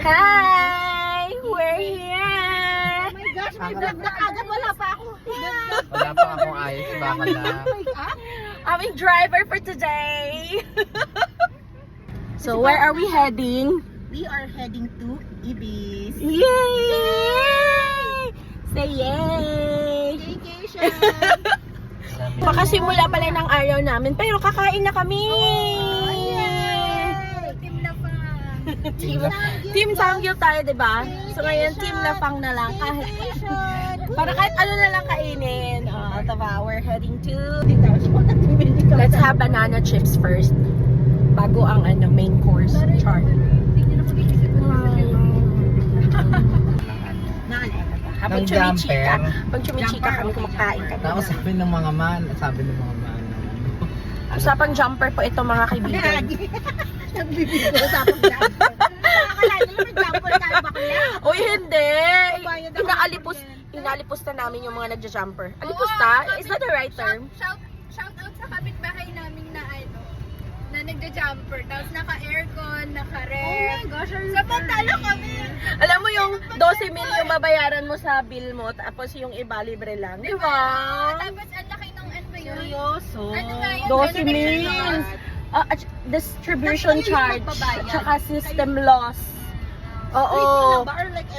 Hi! We're here! Oh my gosh, may vlog na agad. Wala pa ako. Wala pa akong ayos, baka na. Aming driver for today! So, where are we heading? We are heading to Ibis. Yay! Say yay! Vacation! Pakasimula pala ng araw namin, pero kakain na kami! Team Lafang! Team Samgyup tayo, diba? So ngayon, Team Lafang na lang. Para kahit ano na lang kainin. Diba? We're heading to... Let's have banana chips first. Bago ang main course. Char. Habang Ng chumichika. jumper. Pag chumichika kami, kumakain kami. Tapos sabi ng mga man, Usapang jumper po ito, mga kaibigan. Nagbibigay ko sa jumper. Nakakala nyo may jumper tayo bakla. Uy, hindi! Inalipos na namin yung mga nagja-jumper. Alipos ta? Is that the right term? Shout out sa kapitbahay namin na na nagja-jumper. Tapos naka-aircon, naka-ref. Oh my gosh, Samantala kami. Alam mo yung 12 mil yung babayaran mo sa bill mo, tapos yung iba libre lang. Di ba? Tapos ang laki ng ano ba yun? Seryoso? Ano nga yun? 12 mil. Distribution Tapos kayo yung charge. magbabayad. Tsaka system loss. Oo.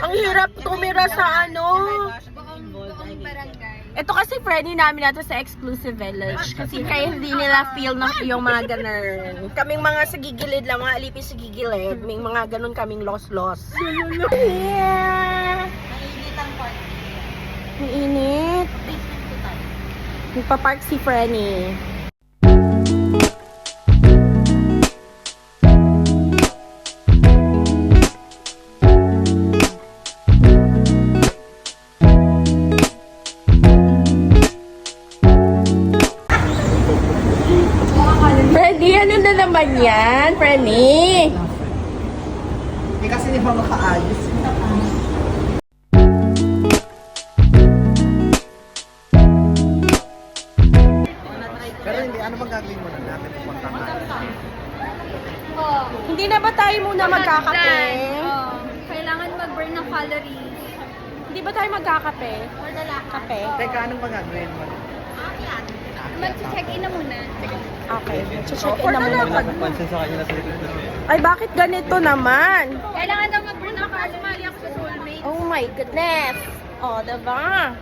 Ang hirap tumira sa Buong barangay. Ito kasi friendly namin nato sa Exclusive Village. Kasi kaya hindi nila feel na yung mga ganun. Kaming mga sa gigilid lang, mga alipis sa gigilid. May mga ganun kaming loss-loss. Yeah! Mainit ang park. Ang init. Nagpa-park si Frenny. Frenny, ano na naman yan? Frenny? Hindi kasi di ba makaayos. Pero hindi, ano bang gagawin mo na natin pupunta ka? Hindi na ba tayo muna magkakape? Kailangan mag-burn ng calories. Hindi ba tayo magkakape? Kape? Teka, anong bang gagawin mo? Mag-check-in na muna. Okay, check in na muna. Pansin sa kanya na sa likod na. Ay, bakit ganito naman? Kailangan daw mag-burn ng calories. Sumali ako sa soulmate. Oh my goodness! Oh, diba?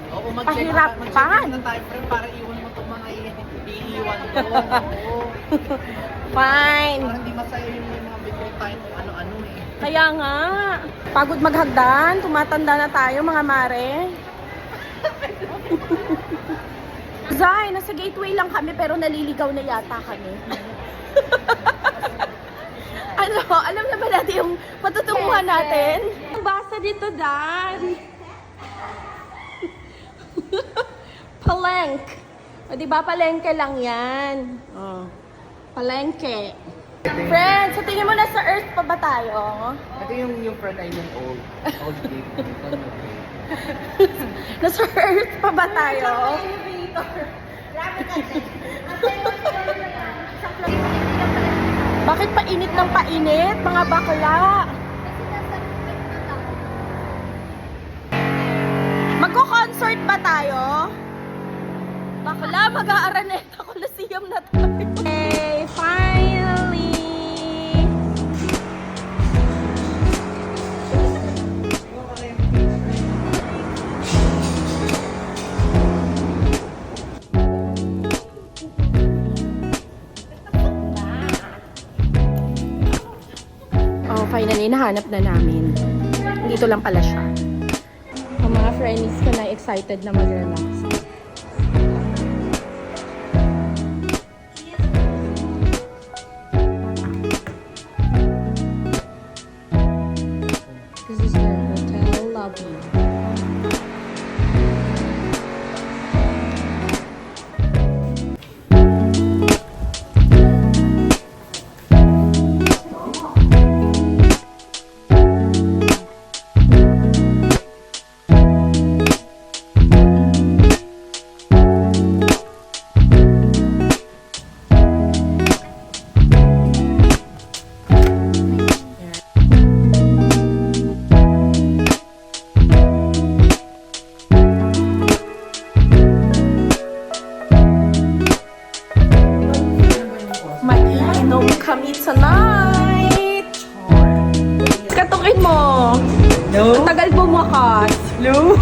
Oo, Pahirapan. ng time frame para iwan mo itong mga iiwan ko. Oo. Fine. Parang hindi masaya yung mga before time kung ano-ano eh. Kaya nga, pagod maghagdan, tumatanda na tayo mga mare. Zay, nasa gateway lang kami pero naliligaw na yata kami. Ano, alam na ba natin yung patutunguhan natin? Ang basa dito, Dan. Palengke. O, diba palengke lang yan? Oh. Palengke. Friends, sa tingin mo nasa Earth pa ba tayo? Ito yung front ay yung old game. Nasa Earth pa ba tayo? Bakit painit ng painit, mga bakla? Magko-concert ba tayo? Bakla, mag-aaraneta Coliseum na tayo. Okay, finally! Oh, finally, nahanap na namin. Dito lang pala siya. Ang mga friends ko na excited na mag-relax. This is their hotel lobby. katukin mo. No? Ang tagal bumakas. Lu?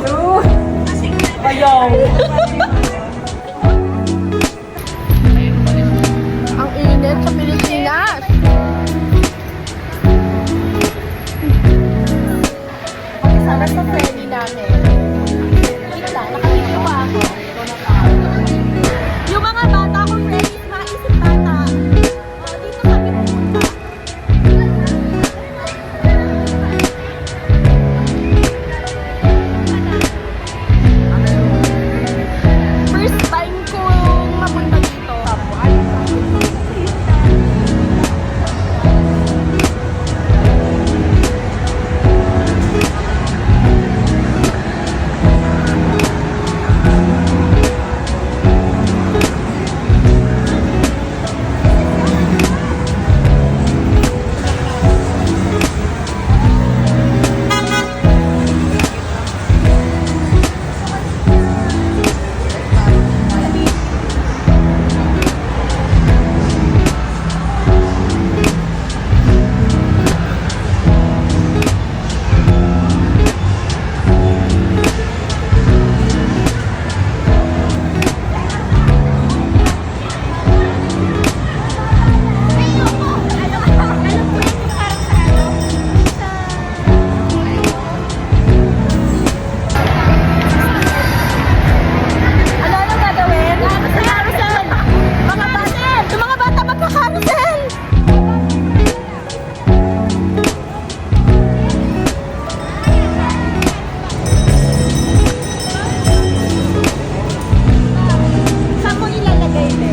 Lu? Ayaw. Ang init sa Pilipinas. Sana sa friendly namin. Wait lang, nakatito pa ako. Yung mga bata ko friendly, maisip bata. Dito kami pumunta. First time kong mapunta dito. Ano gagawin? Carousel! Mga bata! Yung mga bata magka-carousel! Saan mo ilalagay, Be?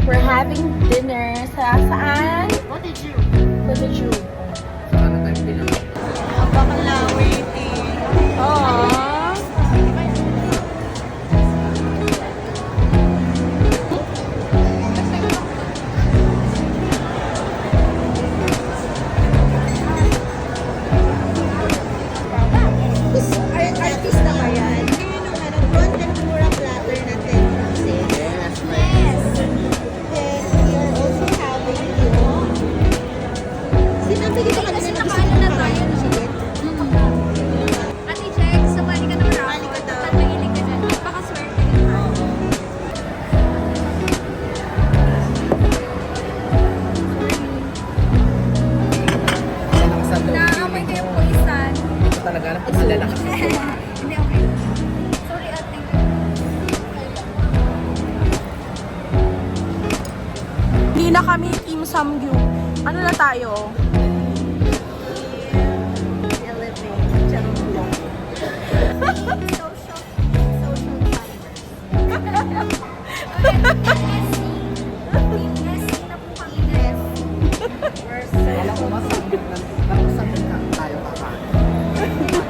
We're having dinner sa saan? Cottage. Cottage. Ano tayo pinag- Bakla waiting. Aww. Artista ba yan? Yun yung ano, content mura platter na 10 pieces. Yes, Yes. Then, we are also having yung... Sinabi ko kanina Kasi na nakaano na tayo, no? Sige. Ate Jex, sumali ka ng round. Sumali ka daw. At mahilig ka dyan. Pakaswerte ka na. Malakas ang loob. Naamoy ko yung pulisan. Ito talaga na malalakas. Hindi, okay. Sorry, ate. Hindi na kami Team Samgyu. Ano na tayo? Elevate. Charot lang. Social climber. SC na po kami. We're Alam ko mas tayo kakain.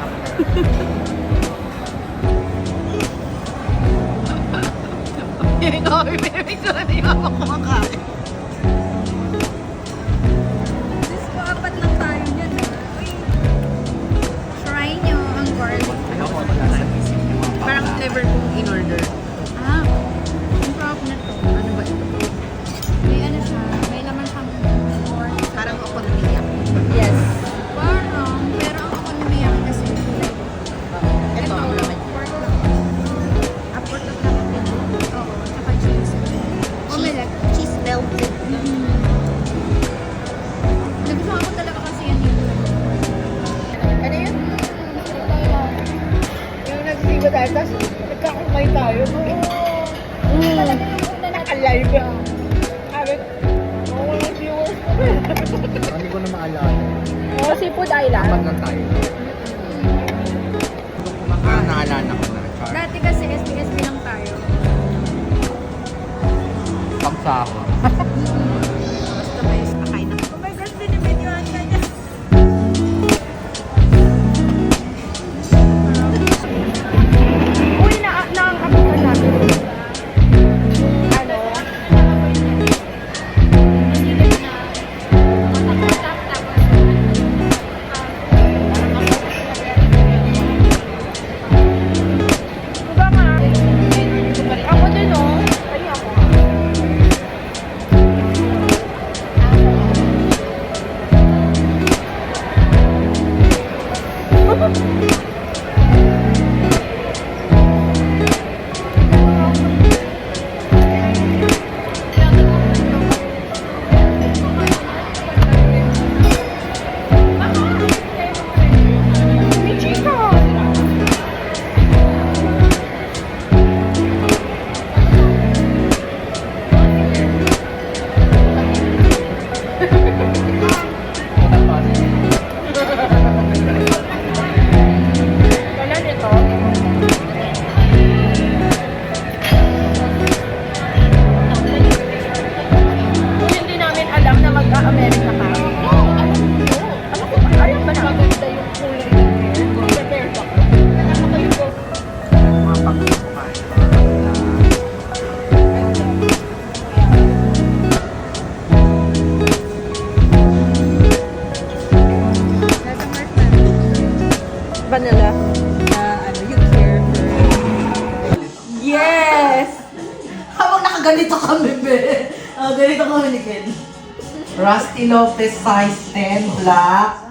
Hindi ko kami pinipicture na yung ako kumakain. Diyos ko, apat lang tayo niyan. Uy, try nyo ang garlic. Parang flavor kong in-order. Ah, ang sarap na to. Ano ba ito? May ano siya, may laman siyang pork. Parang okonomiyaki. Yes. Parang, pero ang okonomiyaki kasi Ito ang laman. pork lang. Ah, pork lang naman din. Oo, tsaka cheese. Omelette. Cheese melted. Nagustuhan ko talaga kasi yan dito. Ano yun? Yung nagsigo tayo, tapos nagkakumay tayo. Talaga yung una naka-live. Sabi, walang viewers. Hindi ko na maalala. Oh, Seafood Island. Apat lang tayo. Naalala ko na. Dati kasi SPSP lang tayo. Pangsako. Basta may kakain na. Oh my God, binibidyoan ka niya. Uy, nakakapitan natin. Ano? Diba nga? Ako din, oh. Ay, ako. May chico. Wala nito. Kung hindi namin alam na mag-Amerika ka. Alam ko ba? Alam ba na? Maganda yung kulay ng hair. Prepare ka. Mga pagkukumain. Nasa marshmallow. Vanilla. Ano, you care for... Yes! Habang nakaganito kami, be. Ganito kami ni Ken. Rusty Lopez size 10 black.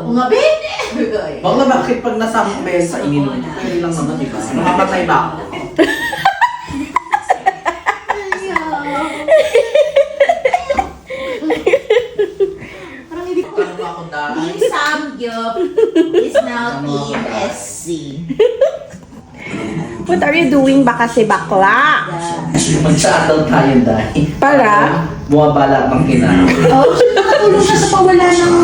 O nga, be. Bang na bakit pag nasa mesa ininom ito? Pwede lang naman, di ba? Namamatay ba ako? Parang hindi ko... Ano ba ako dahil? Team Samgyup is now Team SC. What are you doing ba kasi bakla? Mag-shuttle tayo dahil. Para? Buwabala bang kinain. Oh, nakatulong na sa pawala ng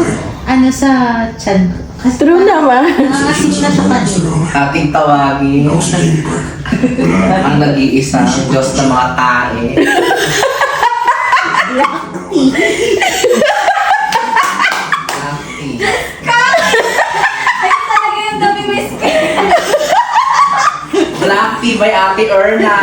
ano sa chan. True naman. Nangangasim na sa kanino. Ating tawagin ang nag-iisang Diyos ng mga tae. Ayun talaga yung dami may skin. Black tea by Ate Erna.